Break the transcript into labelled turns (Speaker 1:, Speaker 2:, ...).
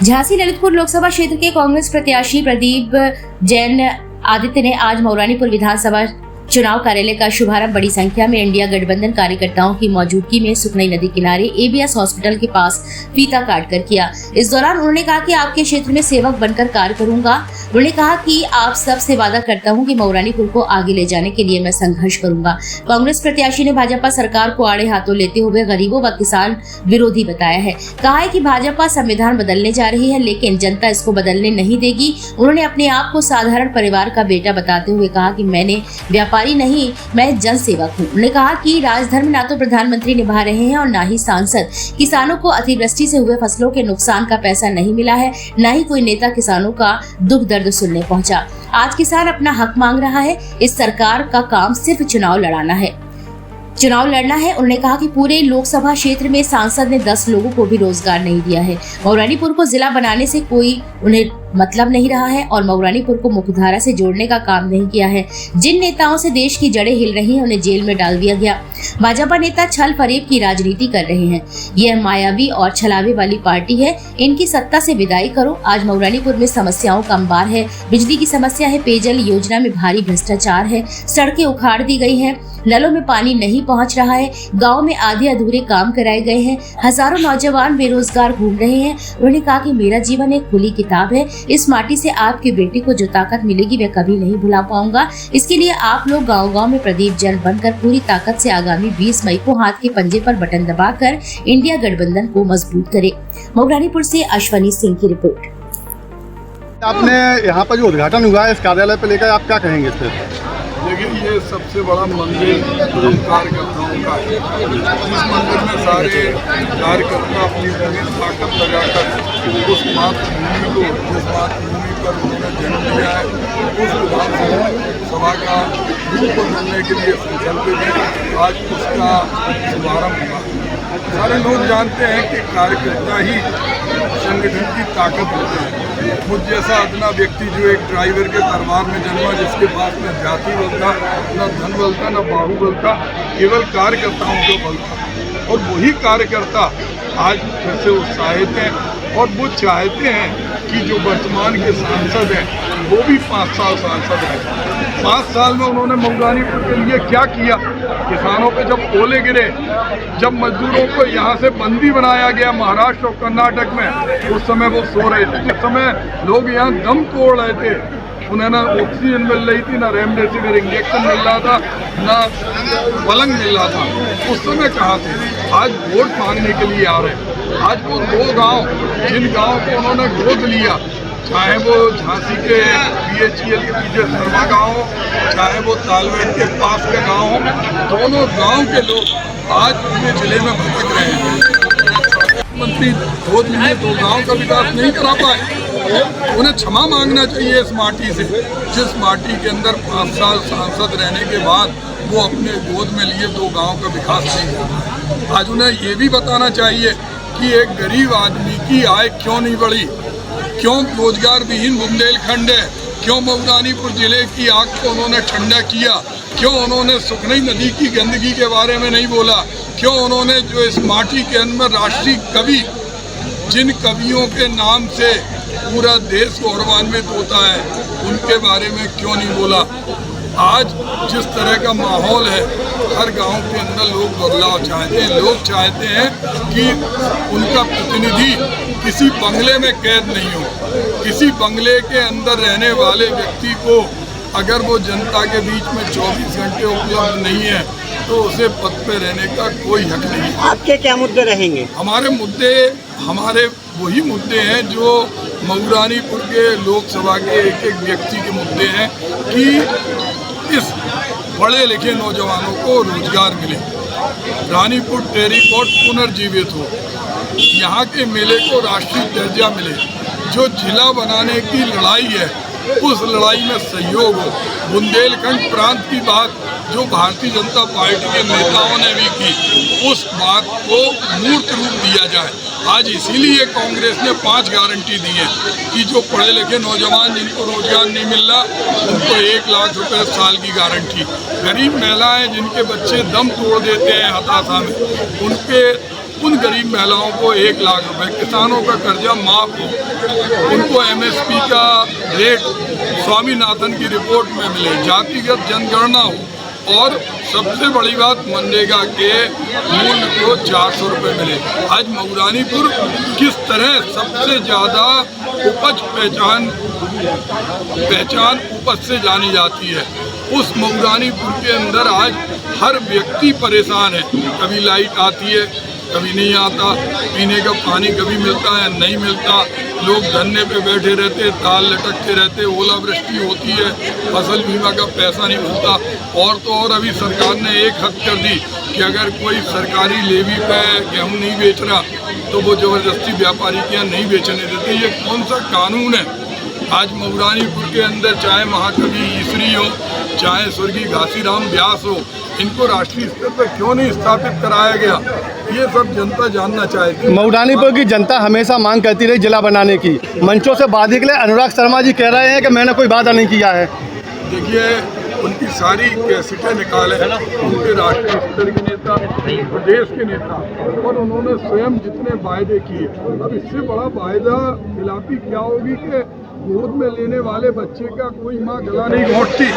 Speaker 1: झांसी ललितपुर लोकसभा क्षेत्र के कांग्रेस प्रत्याशी प्रदीप जैन आदित्य ने आज मऊरानीपुर विधानसभा चुनाव कार्यालय का शुभारंभ बड़ी संख्या में इंडिया गठबंधन कार्यकर्ताओं की मौजूदगी में सुखनई नदी किनारे एबीएस हॉस्पिटल के पास फीता काट कर किया। इस दौरान उन्होंने कहा कि आपके क्षेत्र में सेवक बनकर कार्य करूंगा। उन्होंने कहा कि आप सबसे वादा करता हूं कि मऊरानीपुर को आगे ले जाने के लिए मैं संघर्ष करूंगा। कांग्रेस प्रत्याशी ने भाजपा सरकार को आड़े हाथों लेते हुए गरीबों व किसान विरोधी बताया है। कहा है कि भाजपा संविधान बदलने जा रही है, लेकिन जनता इसको बदलने नहीं देगी। उन्होंने अपने आप को साधारण परिवार का बेटा बताते हुए कहा कि मैंने व्यापारी नहीं, मैं जनसेवक हूँ। उन्होंने कहा कि राजधर्म ना तो प्रधानमंत्री निभा रहे हैं और ना ही सांसद। किसानों को अतिवृष्टि से हुए फसलों के नुकसान का पैसा नहीं मिला है, न ही कोई नेता किसानों का दुख दर्द सुनने पहुंचा। आज किसान अपना हक मांग रहा है। इस सरकार का काम सिर्फ चुनाव लड़ना है। उन्होंने कहा कि पूरे लोकसभा क्षेत्र में सांसद ने 10 लोगों को भी रोजगार नहीं दिया है। मऊरानीपुर को जिला बनाने से कोई उन्हें मतलब नहीं रहा है और मऊरानीपुर को मुख्यधारा से जोड़ने का काम नहीं किया है। जिन नेताओं से देश की जड़ें हिल रही हैं, उन्हें जेल में डाल दिया गया। भाजपा नेता छल फरेब की राजनीति कर रहे हैं। यह मायावी और छलावे वाली पार्टी है। इनकी सत्ता से विदाई करो। आज मऊरानीपुर में समस्याओं का अंबार है। बिजली की समस्या है, पेयजल योजना में भारी भ्रष्टाचार है, सड़कें उखाड़ दी गई है, नलों में पानी नहीं पहुंच रहा है, गांव में आधे अधूरे काम कराए गए हैं, हजारों नौजवान बेरोजगार घूम रहे हैं। उन्होंने कहा कि मेरा जीवन एक खुली किताब है। इस माटी से आपके बेटे को जो ताकत मिलेगी वह कभी नहीं भुला पाऊंगा। इसके लिए आप लोग गांव-गांव में प्रदीप जैन बनकर पूरी ताकत से आगामी 20 मई को हाथ के पंजे पर बटन दबाकर इंडिया गठबंधन को मजबूत करे। मऊरानीपुर से अश्वनी सिंह की रिपोर्ट।
Speaker 2: आपने यहाँ पर जो उद्घाटन हुआ है इस कार्यालय पर लेकर आप क्या कहेंगे इस पर?
Speaker 3: देखिए, ये सबसे बड़ा मंदिर कार्यकर्ताओं का है। इस मंदिर में सारे कार्यकर्ता अपनी पूरी ताकत लगाकर उस मातृभूमि को, जिस मातृभूमि पर उन्होंने जन्म लिया है, उस विधानसभा का रूप बदलने के लिए संकल्पित है। आज उसका शुभारम्भ हुआ। सारे लोग जानते हैं कि कार्यकर्ता ही संगठन की ताकत होते हैं। मुझ जैसा अदना व्यक्ति जो एक ड्राइवर के परिवार में जन्मा, जिसके पास न जाति बल था, न धन बल था, न बाहुबल था, केवल कार्यकर्ताओं का बल था। और वही कार्यकर्ता आज फिर से उत्साहित हैं और वो चाहते हैं कि जो वर्तमान के सांसद हैं वो भी 5 साल सांसद रहे। 5 साल में उन्होंने मऊरानीपुर के लिए क्या किया? किसानों पे जब ओले गिरे, जब मजदूरों को यहाँ से बंदी बनाया गया महाराष्ट्र और कर्नाटक में, उस समय वो सो रहे थे। जिस समय लोग यहाँ दम तोड़ रहे थे, उन्हें ना ऑक्सीजन मिल रही थी, ना रेमडेसिविर इंजेक्शन मिल रहा था, ना पलंग मिल रहा था। उस समय कहाँ थे? आज वोट मांगने के लिए आ रहे हैं। आज वो 2 गांव, जिन गांव को उन्होंने गोद लिया, चाहे वो झांसी के BHEL के पीछे शर्मा गाँव हो, चाहे वो तालवेट के पास के गाँव हो, दोनों गाँव के लोग आज पूरे जिले में भटक रहे हैं। मंत्री गोद लिए 2 गाँव का विकास नहीं करा पाए। उन्हें क्षमा मांगना चाहिए इस माटी से, जिस माटी के अंदर 5 साल सांसद रहने के बाद वो अपने गोद में लिए 2 गाँव का विकास नहीं किया। आज उन्हें ये भी बताना चाहिए कि एक गरीब आदमी की आय क्यों नहीं बढ़ी, क्यों रोजगार विहीन बुंदेलखंड है, क्यों मऊरानीपुर जिले की आग को उन्होंने ठंडा किया, क्यों उन्होंने सुखनई नदी की गंदगी के बारे में नहीं बोला, क्यों उन्होंने जो इस माटी के अंदर राष्ट्रीय कवि, जिन कवियों के नाम से पूरा देश गौरवान्वित होता है, उनके बारे में क्यों नहीं बोला। आज जिस तरह का माहौल है, हर गांव के अंदर लोग बदलाव चाहते हैं। लोग चाहते हैं कि उनका प्रतिनिधि किसी बंगले में कैद नहीं हो। किसी बंगले के अंदर रहने वाले व्यक्ति को अगर वो जनता के बीच में 24 घंटे उपलब्ध नहीं है तो उसे पद पे रहने का कोई हक नहीं है।
Speaker 4: आपके क्या मुद्दे रहेंगे?
Speaker 3: हमारे वही मुद्दे हैं जो मऊरानीपुर के लोकसभा के एक व्यक्ति के मुद्दे हैं कि इस पढ़े लिखे नौजवानों को रोजगार मिले, रानीपुर डेयरी पोर्ट पुनर्जीवित हो, यहाँ के मेले को राष्ट्रीय दर्जा मिले, जो जिला बनाने की लड़ाई है उस लड़ाई में सहयोग हो। बुंदेलखंड प्रांत की बात जो भारतीय जनता पार्टी के नेताओं ने भी की, उस बात को मूर्त रूप दिया जाए। आज इसीलिए कांग्रेस ने 5 गारंटी दी है कि जो पढ़े लिखे नौजवान जिनको रोजगार नहीं मिल रहा उनको 1 लाख रुपए साल की गारंटी, गरीब महिलाएं जिनके बच्चे दम तोड़ देते हैं हताशा में, उनके उन गरीब महिलाओं को 1 लाख रुपए, किसानों का कर्जा माफ हो, उनको MSP का रेट स्वामीनाथन की रिपोर्ट में मिले, जातिगत जनगणना हो, और सबसे बड़ी बात मनरेगा के मूल्य को 400 रुपये मिले। आज मऊरानीपुर किस तरह सबसे ज़्यादा उपज पहचान उपज से जानी जाती है, उस मऊरानीपुर के अंदर आज हर व्यक्ति परेशान है। कभी लाइट आती है, कभी नहीं आता, पीने का पानी कभी मिलता है, नहीं मिलता, लोग धरने पे बैठे रहते, ताल लटकते रहते, ओलावृष्टि होती है, फसल बीमा का पैसा नहीं मिलता। और तो और अभी सरकार ने एक हद कर दी कि अगर कोई सरकारी लेवी पे गेहूँ नहीं बेच रहा तो वो ज़बरदस्ती व्यापारी के यहाँ नहीं बेचने देते। ये कौन सा कानून है? आज मऊरानीपुर के अंदर चाहे महाकवि ईसरी हो, चाहे स्वर्गीय घासीराम व्यास हो, इनको राष्ट्रीय स्तर पर क्यों नहीं स्थापित कराया गया? ये सब जनता जानना चाहती है।
Speaker 2: मऊरानीपुर की जनता हमेशा मांग करती रही जिला बनाने की। मंचों से वादे के लिए अनुराग शर्मा जी कह रहे हैं कि मैंने कोई वादा नहीं किया है।
Speaker 3: देखिए, उनकी सारी कैसेटें निकाले, उनके राष्ट्रीय स्तर के नेता, प्रदेश के नेता, और उन्होंने स्वयं जितने वायदे किए, अब इससे बड़ा वायदा खिलाफी क्या होगी कि गोद में लेने वाले बच्चे का कोई माँ गला नहीं घोंटती।